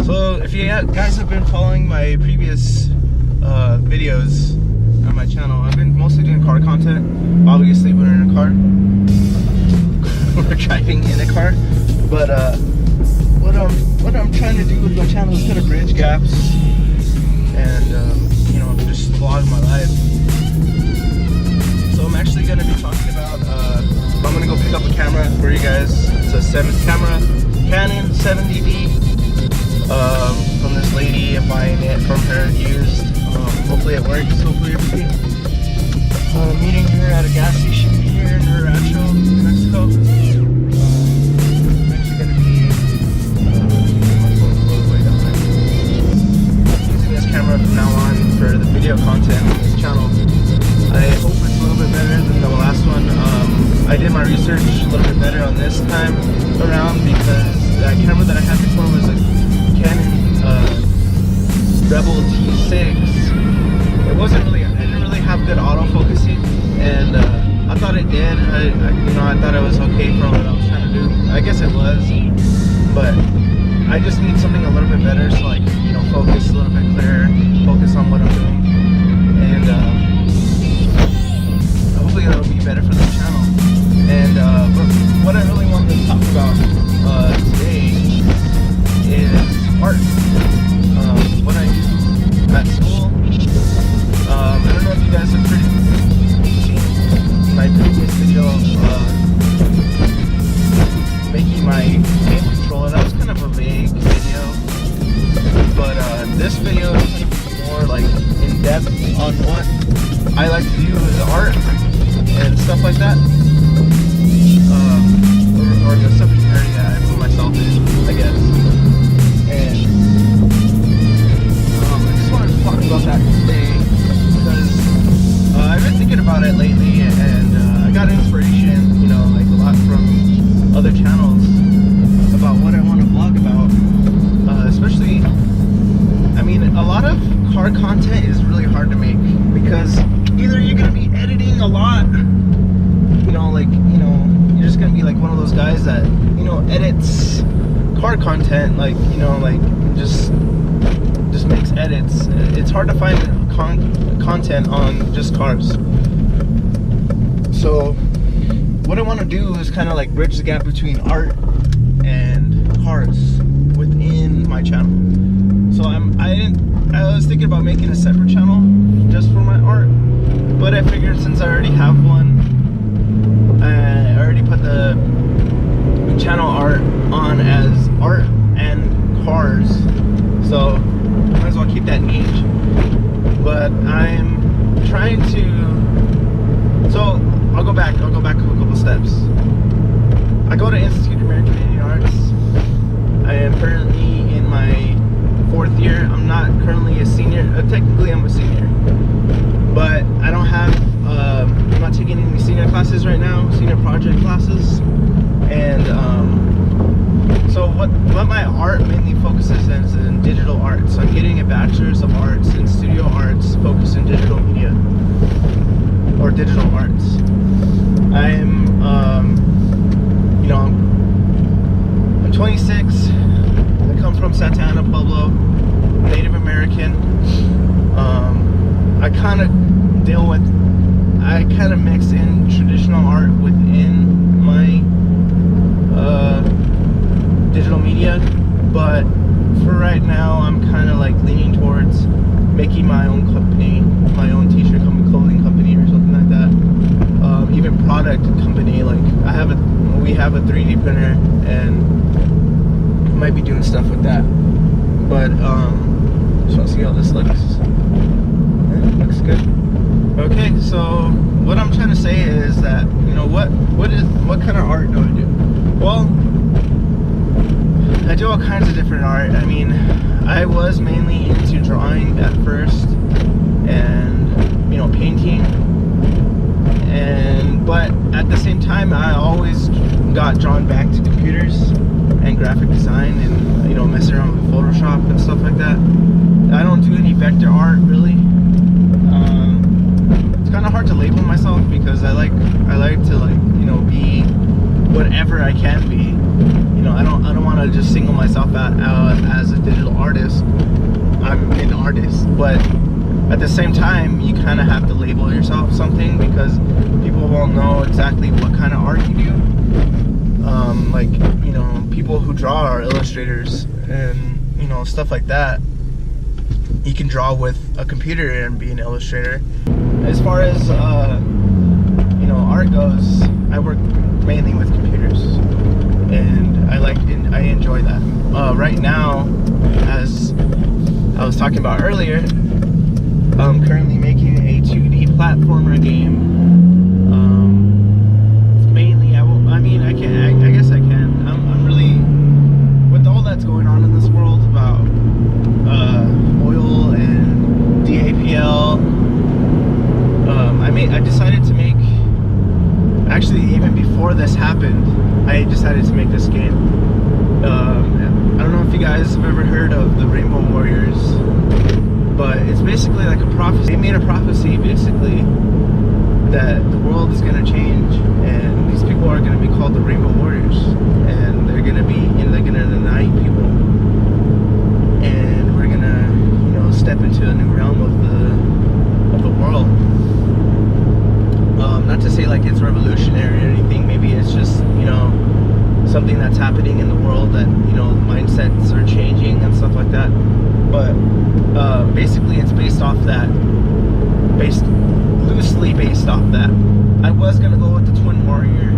So if you guys have been following my previous videos on my channel, I've been mostly doing car content. Obviously we're in a car. We're driving in a car. But what I'm trying to do with my channel is kind of bridge gaps and you know, just vlog my life. So I'm actually going to be talking about I'm going to go pick up a camera for you guys. It's a camera, CANON 70D. From this lady. I'm buying it from her used. Hopefully it works. Hopefully everything. Meeting her at a gas station here in Rancho, Mexico. I'm actually going to be my phone's a little way down there. Using this camera from now on for the video content on this channel. I hope it's a little bit better than the last one. I did my research a little bit better on this time around because that camera that I had before was a Canon Rebel T6. It wasn't really, it didn't really have good autofocusing, and I thought it did. You know, I thought it was okay for what I was trying to do. I guess it was, but I just need something a little bit better so I can, you know, focus a little bit clearer, focus on what I'm doing, and hopefully that'll be better for the channel. And but what I really wanted to talk about today is art. What I do at school. I don't know if you guys have seen my previous video making my game controller. That was kind of a vague video, but this video is kind of more like in depth on what I like to do with art and stuff like that, or the subject area I put myself in, I guess. And I just wanted to talk about that today because I've been thinking about it lately, and I got inspiration, you know, like a lot from other channels about what I want to vlog about. Especially, I mean, a lot of car content is really hard to make because either you're gonna be editing a lot, you know, like, you know, you're just gonna be like one of those guys that, you know, edits car content, like, you know, like just makes edits. It's hard to find content on just cars. So what I want to do is kind of like bridge the gap between art and cars within my channel. So I was thinking about making a separate channel just for my art, but I figured since I already have one, I already put the channel art on as art and cars, so might as well keep that niche. But I'm trying to, so I'll go back a couple steps. I go to Institute of American Indian Arts. I am currently in my 4th year. I'm not currently a senior. Technically I'm a senior, but I don't have I'm not taking any senior classes right now, senior project classes. And so what my art mainly focuses in is in digital art. So I'm getting a bachelor's of arts in studio arts focused in digital media or digital arts. I'm you know, I'm 26. I come from Santa Ana, Pueblo, Native American. I kind of mix in traditional art within my digital media, but for right now I'm kind of like leaning towards making my own company, my own t-shirt company, clothing company or something like that. Even product company, like we have a 3D printer and might be doing stuff with that. But just want to see how this looks. It looks good. Okay, so what I'm trying to say is that, you know, what kind of art do I do? Well, I do all kinds of different art. I mean, I was mainly into drawing at first and, you know, painting, but at the same time I always got drawn back to computers and graphic design and, you know, messing around with Photoshop and stuff like that. I don't do any vector art really. It's kind of hard to label myself because I like to, like, you know, be whatever I can be. You know, I don't want to just single myself out as a digital artist. artist, but at the same time, you kind of have to label yourself something because people won't know exactly what kind of art you do. Like, you know, people who draw are illustrators and, you know, stuff like that. You can draw with a computer and be an illustrator. As far as, you know, art goes, I work mainly with computers, and I enjoy that. Right now, as I was talking about earlier, I'm currently making a 2D platformer game. Mainly, I guess I can. I'm really, with all that's going on in this world about oil and DAPL, I decided to make, actually even before this happened, I decided to make this game. I don't know if you guys have ever heard of the Rainbow Warriors, but it's basically like a prophecy. They made a prophecy basically that the world is going to change, and these people are going to be called the Rainbow Warriors, and they're going to unite people, and we're going to, you know, step into a new realm of the world. Not to say like it's revolutionary or anything, maybe it's just, you know, something that's happening in the world that, you know, mindsets are changing and stuff like that. But basically it's based off that, loosely based off that. I was gonna go with the Twin Warrior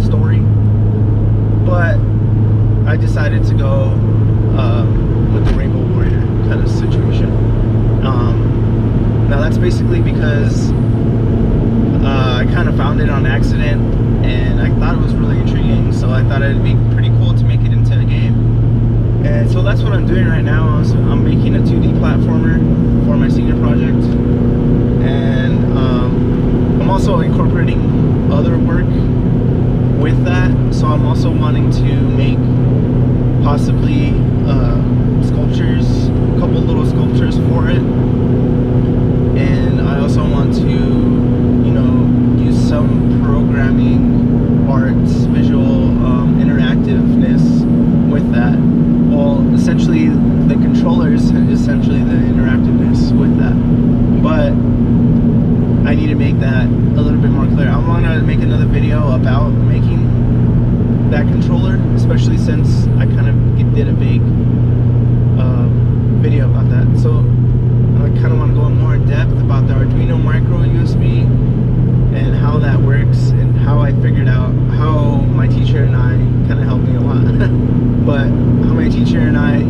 story, but I decided to go with the Rainbow Warrior kind of situation. Now that's basically because I kind of found it on accident, and I thought it was really intriguing, so I thought it'd be pretty cool to make it into a game. And so that's what I'm doing right now. I'm making a 2D platformer for my senior project, and I'm also incorporating other work with that. So I'm also wanting to make possibly sculptures, a couple little sculptures for it, and I also want to, you know, use some programming, arts, visual interactiveness with that. Well, essentially the controllers, essentially the interactiveness with that. But I need to make that a little bit more clear. I want to make another video about making that controller, especially since I kind of did a big video about that. So I kind of want to go more in depth about the Arduino micro USB and how that works, and how I figured out how my teacher and I kind of helped me a lot. But how my teacher and I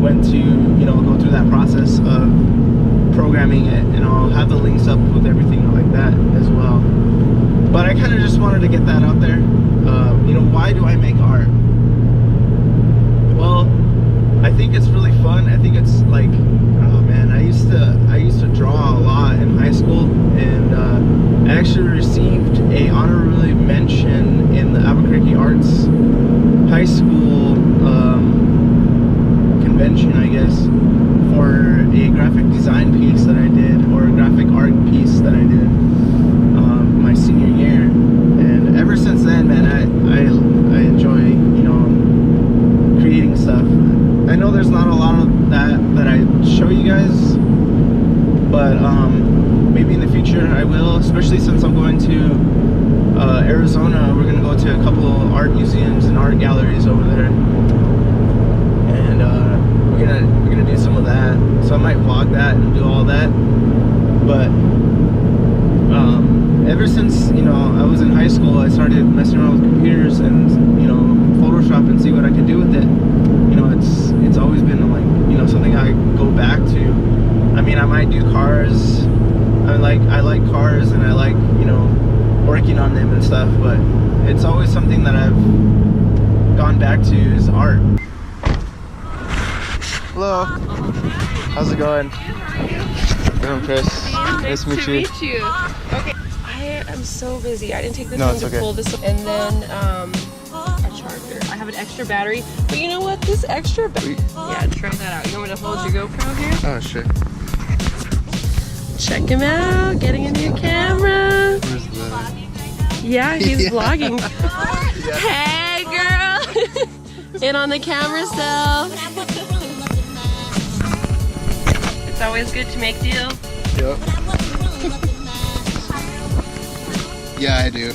went to, you know, go through that process of programming it, and I'll have the links up with everything like that as well. But I kind of just wanted to get that out there. You know, why do I make art? Well, I think it's really fun. I think it's like, oh man, I used to draw a lot in high school, and I actually received a honorary mention in the Albuquerque Arts High School convention, I guess, for a graphic design piece that I did, or a graphic art piece that I did my senior year. And ever since then, man, I enjoy, you know, creating stuff. I know there's not a lot of that I show you guys, but maybe in the future I will, especially since I'm going to Arizona. We're gonna go to a couple of art museums and art galleries over there, and we're gonna do some of that. So I might vlog that and do all that. But ever since, you know, I was in high school, I started messing around with computers and, you know, Photoshop and see what I could do with it. You know, it's always been like, you know, something I go back to. I mean, I might do cars. I like cars, and I like, you know, working on them and stuff, but it's always something that I've gone back to is art. Hello. How's it going? I'm Chris. Nice to meet you. Okay. I am so busy. I didn't take the time to pull this up. And then a charger. I have an extra battery. But you know what? This extra battery. Yeah, try that out. You want me to hold your GoPro here? Oh, sure. Check him out. Getting a new camera. Where's the... Yeah, he's vlogging. Yeah. Hey, girl. In on the camera cell. It's always good to make deals. Yep. Yeah, I do.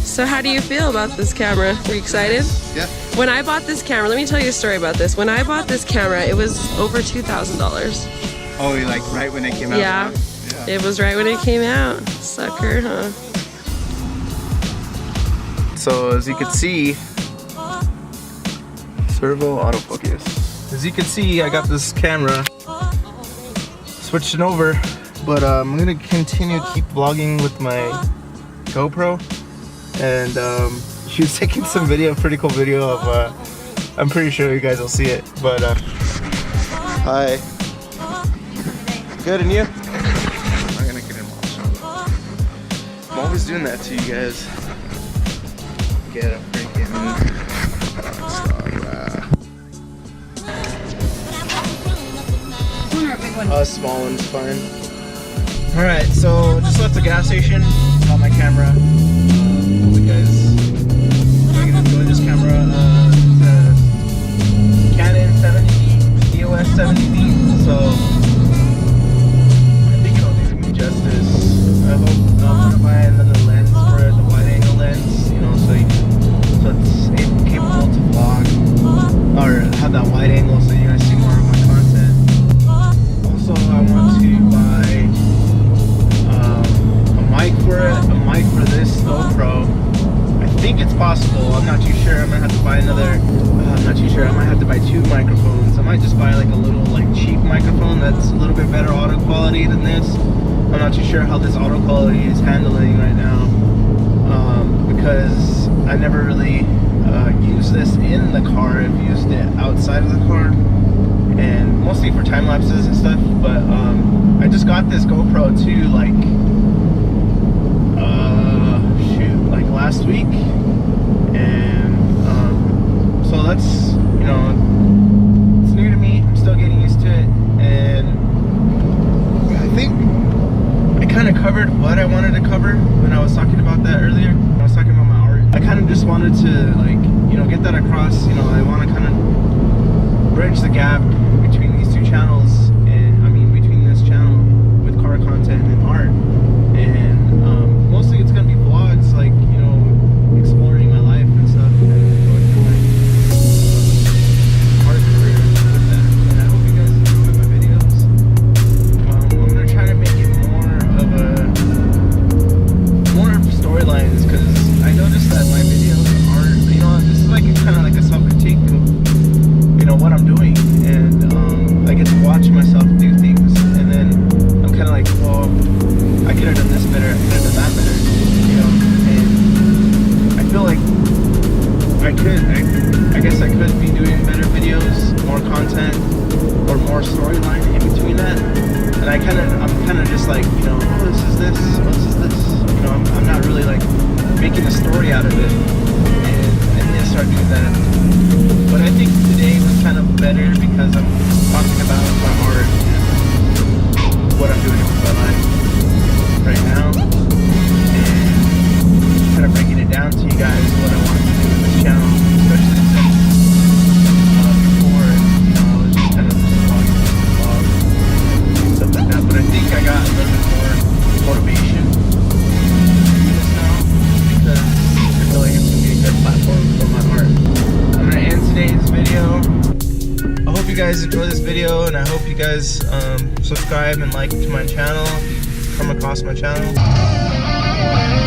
So how do you feel about this camera? Are you excited? Yeah. When I bought this camera, let me tell you a story about this. When I bought this camera, it was over $2,000. Oh, you like right when it came out? Yeah. It was right when it came out. Sucker, huh? So as you can see, servo autofocus. As you can see, I got this camera, switched it over, but I'm gonna continue keep vlogging with my GoPro, and she was taking some video, pretty cool video of, I'm pretty sure you guys will see it, but hi. Good, and you? I'm gonna get in. I'm always doing that to you guys. Get a freaking a small one's fine. Alright, so just left the gas station. Got my camera. Hope you guys are gonna enjoy this camera. It's a CANON 70D, EOS 70D. So I think it'll do me justice. I hope I'm gonna buy another lens for it, the wide angle lens, you know, so it's capable to vlog or have that wide angle so you guys see more of my content. Also, I want to buy a mic for it, a mic for this GoPro. I think it's possible. I'm not too sure. I might have to buy another. I'm not too sure. I might have to buy 2 microphones. I might just buy like a little like cheap microphone that's a little bit better audio quality than this. I'm not too sure how this audio quality is handling right now, because I never really used this in the car. I've used it outside of the car, and mostly for time lapses and stuff. But I just got this GoPro too, like like last week, and so that's, you know, it's new to me. I'm still getting used to it, and I think I kind of covered what I wanted to cover when I was talking about that earlier. When I was talking about my art, I kind of just wanted to, like, you know, get that across. You know, I want to kind of bridge the gap between these 2 channels, and I mean between this channel with car content and art, and mostly it's gonna be vlogs, like, you know, exploring my life and stuff, and going through my art career with that. And I hope you guys enjoy my videos. I'm gonna try to make it more of storylines, because I noticed that my videos aren't, you know, this is like kind of like a self-critique of, you know, what I'm doing, and I get to watch myself do things, and then I'm kind of like, well, I could have done this better, I could have done that better, you know, and I feel like I guess I could be doing better videos, more content, or more storyline in between that, and I'm kind of just like, you know, oh, this is this, you know, I'm not really like making a story out of it, and I need to start doing that. But I think today was kind of better because I'm talking about my art and what I'm doing with my life right now, and kind of breaking it down to you guys what I want to do with this channel, especially since before, you know, I was just kind of just vlogging and stuff like that. But I think I got a little bit more motivation to do this now, because I feel like it's going to be a good platform for my art. I'm going to end today's video. I hope you guys enjoy this video, and I hope you guys subscribe and like to my channel if you come across my channel.